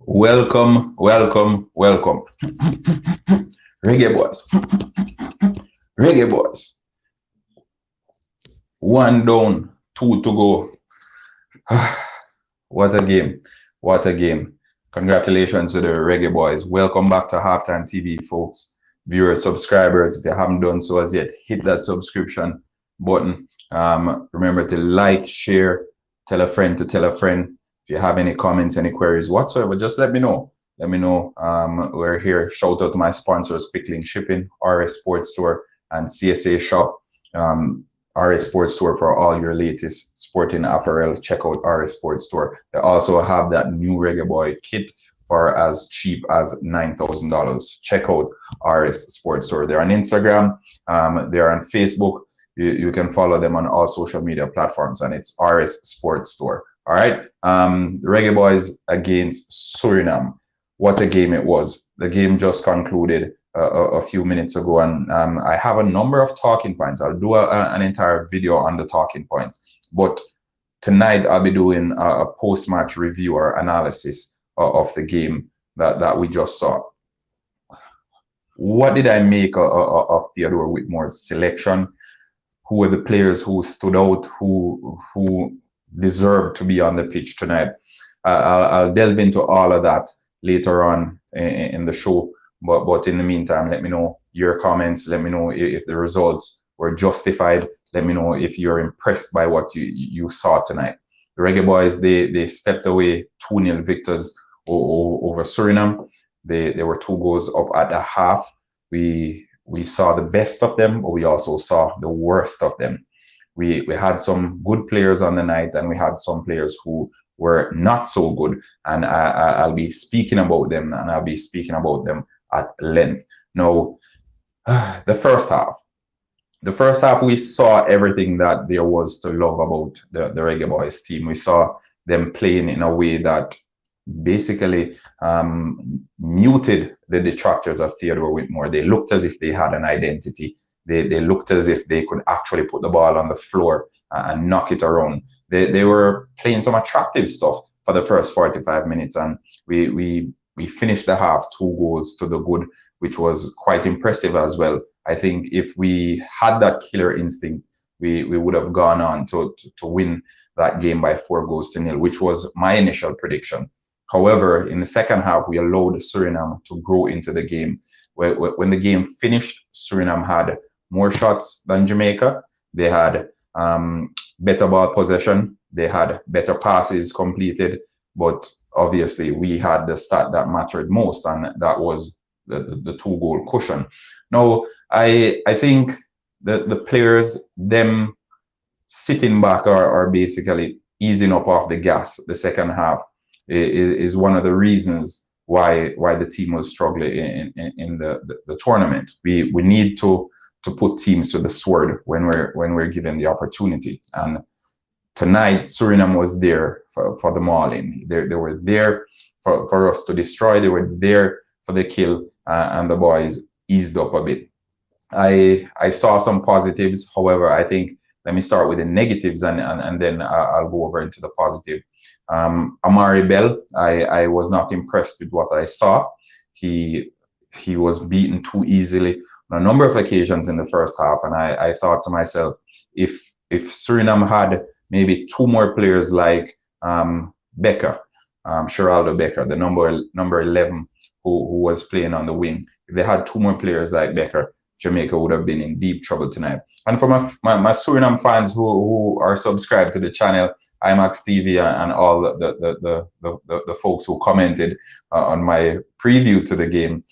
Welcome, welcome, welcome. Reggae Boyz. Reggae Boyz. One down, two to go. What a game. What a game. Congratulations to the Reggae Boyz. Welcome back to Halftime TV, folks. Viewers, subscribers, if you haven't done so as yet, hit that subscription button. Remember to like, share, tell a friend to tell a friend. If you have any comments, any queries whatsoever, just let me know. Let me know. We're here. Shout out to my sponsors, Quick Link Shipping, RS Sports Store, and CSA Shop. RS Sports Store for all your latest sporting apparel. Check out RS Sports Store. They also have that new Reggae Boy kit for as cheap as $9,000. Check out RS Sports Store. They're on Instagram. They're on Facebook. You can follow them on all social media platforms, and it's RS Sports Store. All right. The Reggae Boyz against Suriname. What a game it was. The game just concluded a few minutes ago, and I have a number of talking points. I'll do an entire video on the talking points, but tonight I'll be doing a post-match review or analysis of the game that we just saw. What did I make of Theodore Whitmore's selection? Who were the players who stood out, who deserved to be on the pitch tonight? I'll delve into all of that later on in the show. But in the meantime, let me know your comments. Let me know if the results were justified. Let me know if you're impressed by what you saw tonight. The Reggae Boyz, they stepped away 2-0 victors over Suriname. They were 2 goals up at the half. We saw the best of them, but we also saw the worst of them. We had some good players on the night, and we had some players who were not so good. And I'll be speaking about them, and I'll be speaking about them at length. Now, the first half, we saw everything that there was to love about the Reggae Boyz team. We saw them playing in a way that basically muted the detractors of Theodore Whitmore. They looked as if they had an identity. They looked as if they could actually put the ball on the floor and knock it around. They were playing some attractive stuff for the first 45 minutes, and we finished the half 2 goals to the good, which was quite impressive as well. I think if we had that killer instinct, we would have gone on to win that game by 4 goals to 0, which was my initial prediction. However, in the second half, we allowed Suriname to grow into the game. When the game finished, Suriname had more shots than Jamaica. They had better ball possession. They had better passes completed. But obviously, we had the stat that mattered most, and that was the 2-goal cushion. Now, I think the players, them sitting back or basically easing up off the gas the second half is one of the reasons why the team was struggling in the tournament. We need to put teams to the sword when we're given the opportunity. And tonight, Suriname was there for the mauling. They were there for us to destroy. They were there for the kill, and the boys eased up a bit. I saw some positives. However, I think let me start with the negatives, and then I'll go over into the positive. Amari Bell, I was not impressed with what I saw. He was beaten too easily on a number of occasions in the first half, and I thought to myself, if Suriname had maybe 2 more players like Becker, Sheraldo Becker, the number 11 who was playing on the wing, if they had 2 more players like Becker, Jamaica would have been in deep trouble tonight. And for my Suriname fans who are subscribed to the channel, HalftimeTv, and all the folks who commented on my preview to the game,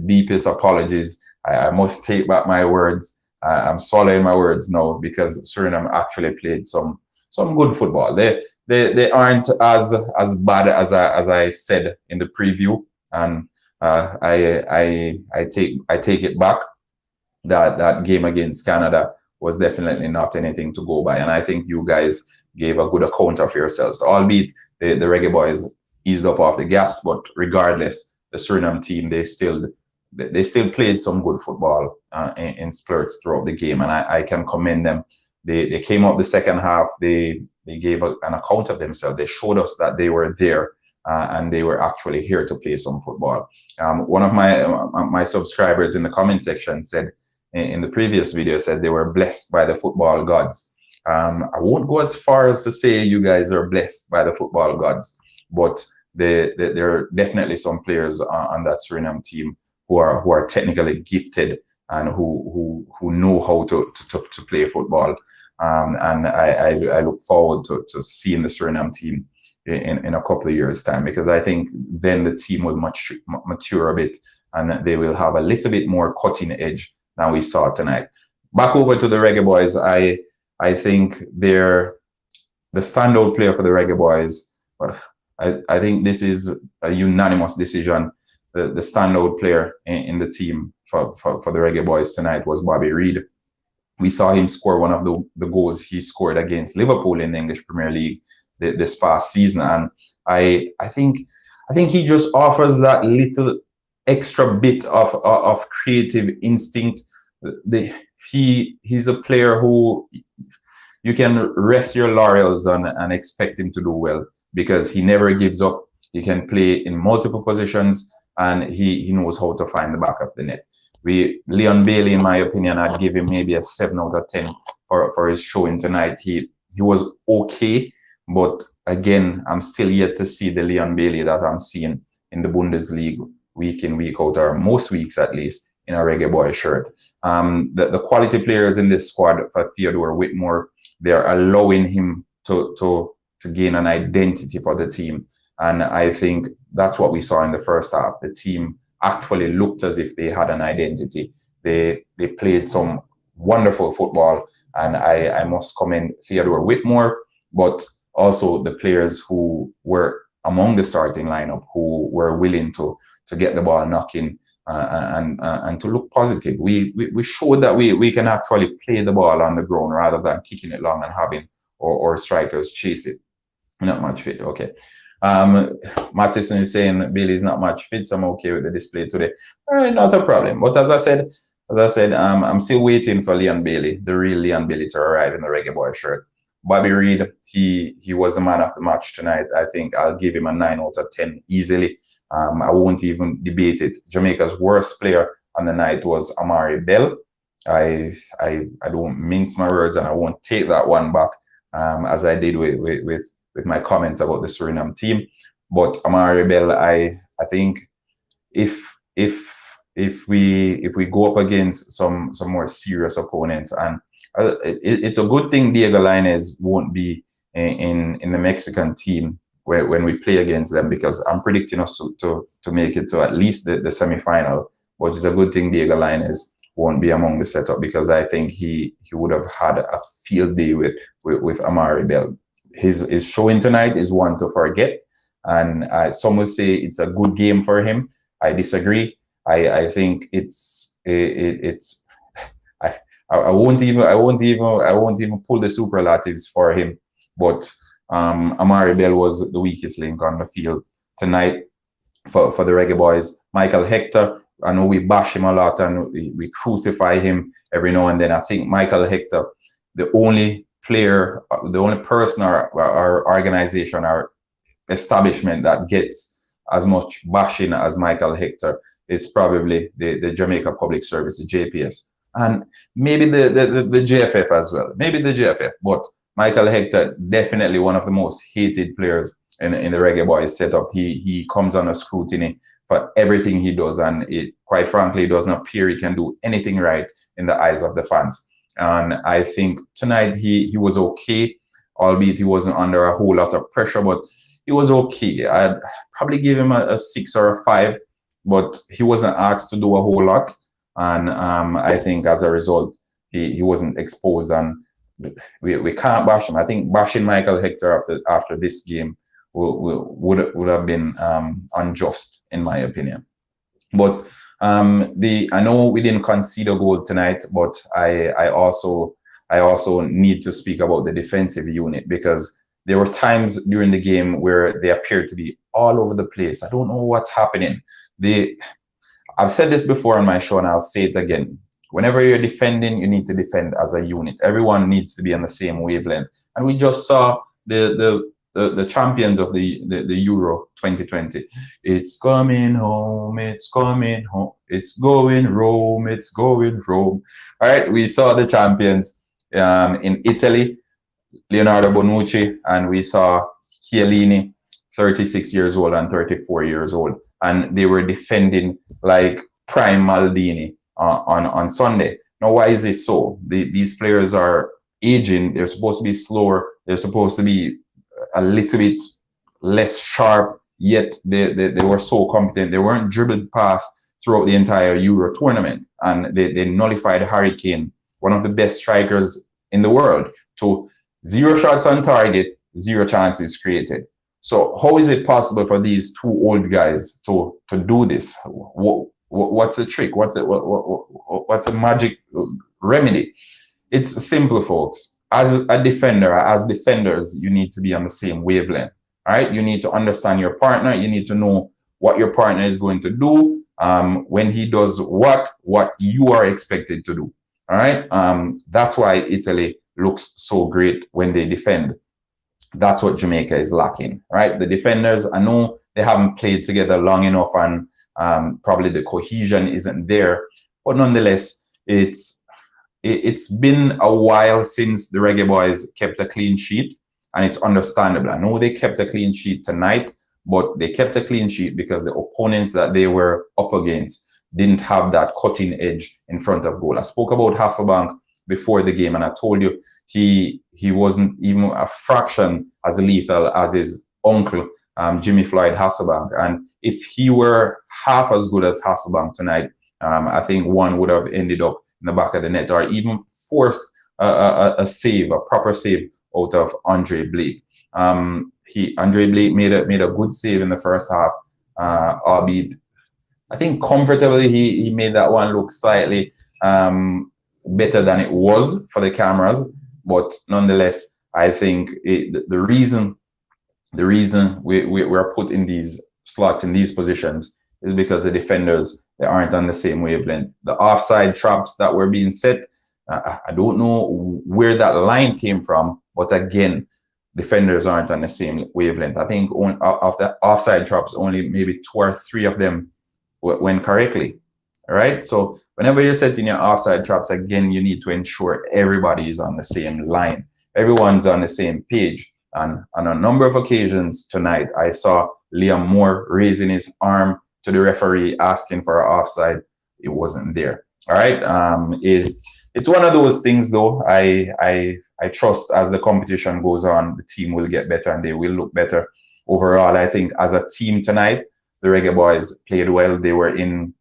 deepest apologies. I must take back my words. I'm swallowing my words now, because Suriname actually played some good football. They aren't as bad as I said in the preview, and I take it back. That game against Canada was definitely not anything to go by, and I think you guys gave a good account of yourselves. Albeit the Reggae Boyz eased up off the gas, but regardless, the Suriname team, they still played some good football in spurts throughout the game, and I can commend them. They came up the second half. They gave an account of themselves. They showed us that they were there, and they were actually here to play some football. One of my subscribers in the comment section said in the previous video said they were blessed by the football gods. I won't go as far as to say you guys are blessed by the football gods, but there are definitely some players on that Suriname team who are technically gifted and who know how to play football. And I look forward to seeing the Suriname team in a couple of years' time, because I think then the team will mature a bit and they will have a little bit more cutting edge than we saw tonight. Back over to the Reggae Boyz. I think they're the standout player for the Reggae Boyz. I think this is a unanimous decision. The standout player in the team for the Reggae Boyz tonight was Bobby Reid. We saw him score one of the goals he scored against Liverpool in the English Premier League this past season, and I think he just offers that little extra bit of creative instinct. He's a player who you can rest your laurels on and expect him to do well, because he never gives up. He can play in multiple positions, and he knows how to find the back of the net. Leon Bailey, in my opinion, I'd give him maybe a 7 out of 10 for his showing tonight. He was okay, but again, I'm still yet to see the Leon Bailey that I'm seeing in the Bundesliga week in, week out, or most weeks at least, in a Reggae Boy shirt. The quality players in this squad for Theodore Whitmore, they're allowing him to gain an identity for the team. And I think that's what we saw in the first half. The team actually looked as if they had an identity. They played some wonderful football, and I must commend Theodore Whitmore, but also the players who were among the starting lineup, who were willing to get the ball knocking and to look positive. We showed that we can actually play the ball on the ground rather than kicking it long and having or strikers chase it. Not much fit. Okay. Mattison is saying Bailey's not much fit, so I'm okay with the display today. Not a problem. But as I said, I'm still waiting for Leon Bailey, the real Leon Bailey, to arrive in the Reggae Boy shirt. Bobby Reid, he was the man of the match tonight. I think I'll give him a 9 out of 10 easily. I won't even debate it. Jamaica's worst player on the night was Amari Bell. I don't mince my words, and I won't take that one back, as I did with my comments about the Suriname team. But Amari Bell, I think if we go up against some more serious opponents, and it's a good thing Diego Lainez won't be in the Mexican team when we play against them, because I'm predicting us to make it to at least the semi-final. But it's a good thing Diego Lainez won't be among the setup, because I think he would have had a field day with Amari Bell. His showing tonight is one to forget, and some will say it's a good game for him. I disagree. I think I won't even pull the superlatives for him, but Amari Bell was the weakest link on the field tonight for the Reggae Boyz. Michael Hector, I know we bash him a lot and we crucify him every now and then. I think Michael Hector, the only player, the only person or organization or establishment that gets as much bashing as Michael Hector is probably the Jamaica Public Service, the JPS, and maybe the JFF as well, maybe the JFF. But Michael Hector, definitely one of the most hated players in the Reggae Boyz setup. He comes under scrutiny for everything he does, and it, quite frankly, it doesn't appear he can do anything right in the eyes of the fans. And I think tonight he was okay, albeit he wasn't under a whole lot of pressure, but he was okay. I'd probably give him a 6 or a 5, but he wasn't asked to do a whole lot. And I think as a result, he wasn't exposed, and we can't bash him. I think bashing Michael Hector after this game would have been unjust, in my opinion. But I know we didn't concede a goal tonight, but I also need to speak about the defensive unit, because there were times during the game where they appeared to be all over the place. I don't know what's happening. I've said this before on my show, and I'll say it again. Whenever you're defending, you need to defend as a unit. Everyone needs to be on the same wavelength. And we just saw the the champions of the Euro 2020. It's coming home, it's coming home, it's going Rome, it's going Rome. All right, we saw the champions in Italy, Leonardo Bonucci, and we saw Chiellini, 36 years old and 34 years old, and they were defending like prime Maldini on Sunday. Now, why is this so? These players are aging. They're supposed to be slower. They're supposed to be a little bit less sharp, yet they were so competent. They weren't dribbled past throughout the entire Euro tournament, and they nullified Harry Kane, one of the best strikers in the world, to 0 shots on target, 0 chances created. So how is it possible for these two old guys to do this? What's the trick? What's a magic remedy? It's simple, folks. As a defender, as defenders, you need to be on the same wavelength. All right, you need to understand your partner. You need to know what your partner is going to do when he does what you are expected to do. All right, that's why Italy looks so great when they defend. That's what Jamaica is lacking, right? The defenders, I know they haven't played together long enough, and probably the cohesion isn't there, but nonetheless, it's been a while since the Reggae Boys kept a clean sheet, and it's understandable. I know they kept a clean sheet tonight, but they kept a clean sheet because the opponents that they were up against didn't have that cutting edge in front of goal. I spoke about Hasselbank before the game, and I told you he wasn't even a fraction as lethal as his uncle, Jimmy Floyd Hasselbank. And if he were half as good as Hasselbank tonight, I think one would have ended up in the back of the net, or even forced a save, a proper save out of Andre Blake. Andre Blake made a good save in the first half, albeit I think comfortably he made that one look slightly better than it was for the cameras. But nonetheless, I think the reason we're put in these slots, in these positions, is because the defenders, they aren't on the same wavelength. The offside traps that were being set, I don't know where that line came from, but again, defenders aren't on the same wavelength. I think of the offside traps, only maybe 2 or 3 of them went correctly. All right, so whenever you're setting your offside traps, again, you need to ensure everybody is on the same line. Everyone's on the same page. And on a number of occasions tonight, I saw Liam Moore raising his arm to the referee asking for an offside. It wasn't there. All right, it's one of those things, though. I trust as the competition goes on, the team will get better and they will look better. Overall, I think as a team tonight, the Reggae Boys played well. They were in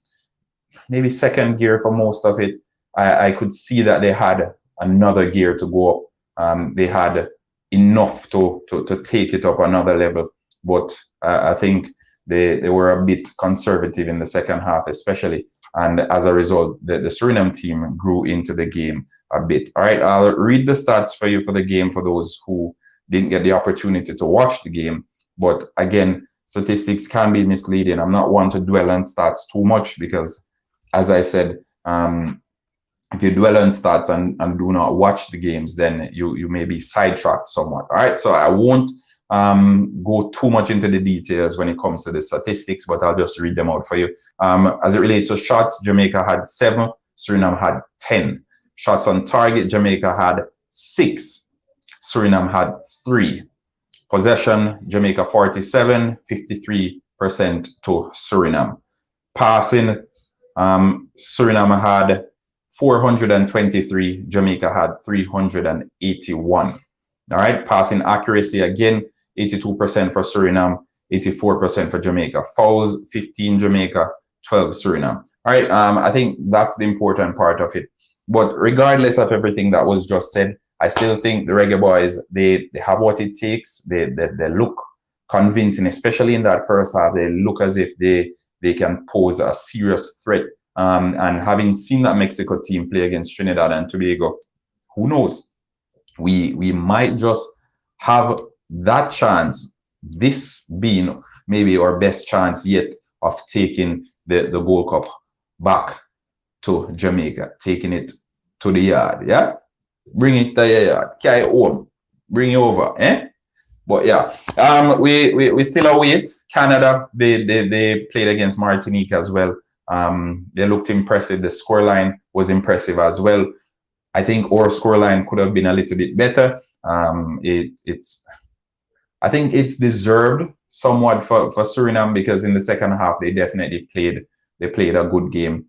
maybe second gear for most of it. I could see that they had another gear to go up. They had enough to take it up another level, but I think they were a bit conservative in the second half, especially. And as a result, the Suriname team grew into the game a bit. All right, I'll read the stats for you for the game for those who didn't get the opportunity to watch the game. But again, statistics can be misleading. I'm not one to dwell on stats too much because, as I said, if you dwell on stats and do not watch the games, then you may be sidetracked somewhat. All right, so I won't go too much into the details when it comes to the statistics, but I'll just read them out for you. As it relates to shots, Jamaica had 7, Suriname had 10. Shots on target, Jamaica had 6, Suriname had 3. Possession, Jamaica 47, 53% to Suriname. Passing, Suriname had 423, Jamaica had 381. All right, passing accuracy again, 82% for Suriname, 84% for Jamaica. Fouls, 15 Jamaica, 12 Suriname. All right, I think that's the important part of it. But regardless of everything that was just said, I still think the Reggae Boys, they have what it takes. They look convincing, especially in that first half. They look as if they can pose a serious threat. And having seen that Mexico team play against Trinidad and Tobago, who knows? We might just have that chance, this being maybe our best chance yet of taking the Gold Cup back to Jamaica, taking it to the yard, yeah? Bring it to your yard, carry it home, bring it over, eh? But yeah, we still await Canada. They played against Martinique as well. They looked impressive. The scoreline was impressive as well. I think our scoreline could have been a little bit better. I think it's deserved somewhat for Suriname, because in the second half they definitely played a good game.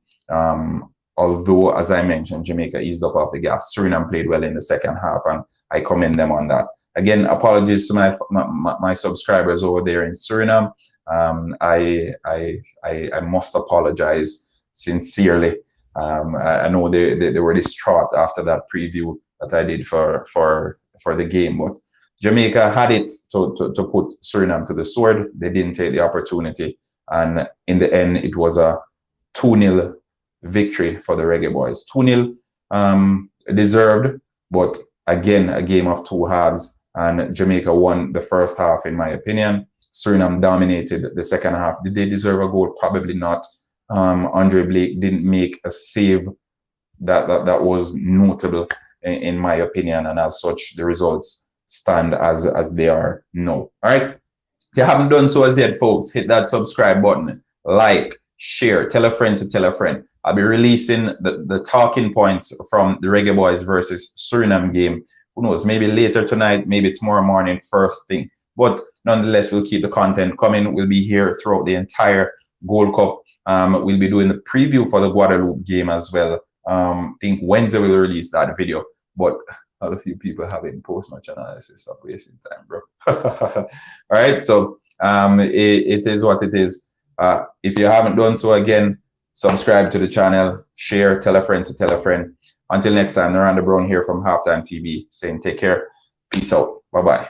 Although, as I mentioned, Jamaica eased up off the gas. Suriname played well in the second half, and I commend them on that. Again, apologies to my subscribers over there in Suriname. I must apologize sincerely. I know they were distraught after that preview that I did for the game, but Jamaica had it to put Suriname to the sword. They didn't take the opportunity, and in the end, it was a 2-0 victory for the Reggae Boyz. 2-0 deserved, but again, a game of two halves, and Jamaica won the first half, in my opinion. Suriname dominated the second half. Did they deserve a goal? Probably not. Andre Blake didn't make a save that was notable, in my opinion, and as such, the results stand as they are now. All right. If you haven't done so as yet, folks, hit that subscribe button, like, share, tell a friend to tell a friend. I'll be releasing the talking points from the Reggae Boyz versus Suriname game. Who knows, maybe later tonight, maybe tomorrow morning, first thing. But nonetheless, we'll keep the content coming. We'll be here throughout the entire Gold Cup. We'll be doing the preview for the Guadeloupe game as well. I think Wednesday we'll release that video. But not a few people having post-match analysis. Stop wasting time, bro. All right, so it is what it is. If you haven't done so, again, subscribe to the channel, share, tell a friend to tell a friend. Until next time, Naranda Brown here from HalftimeTv saying take care. Peace out. Bye-bye.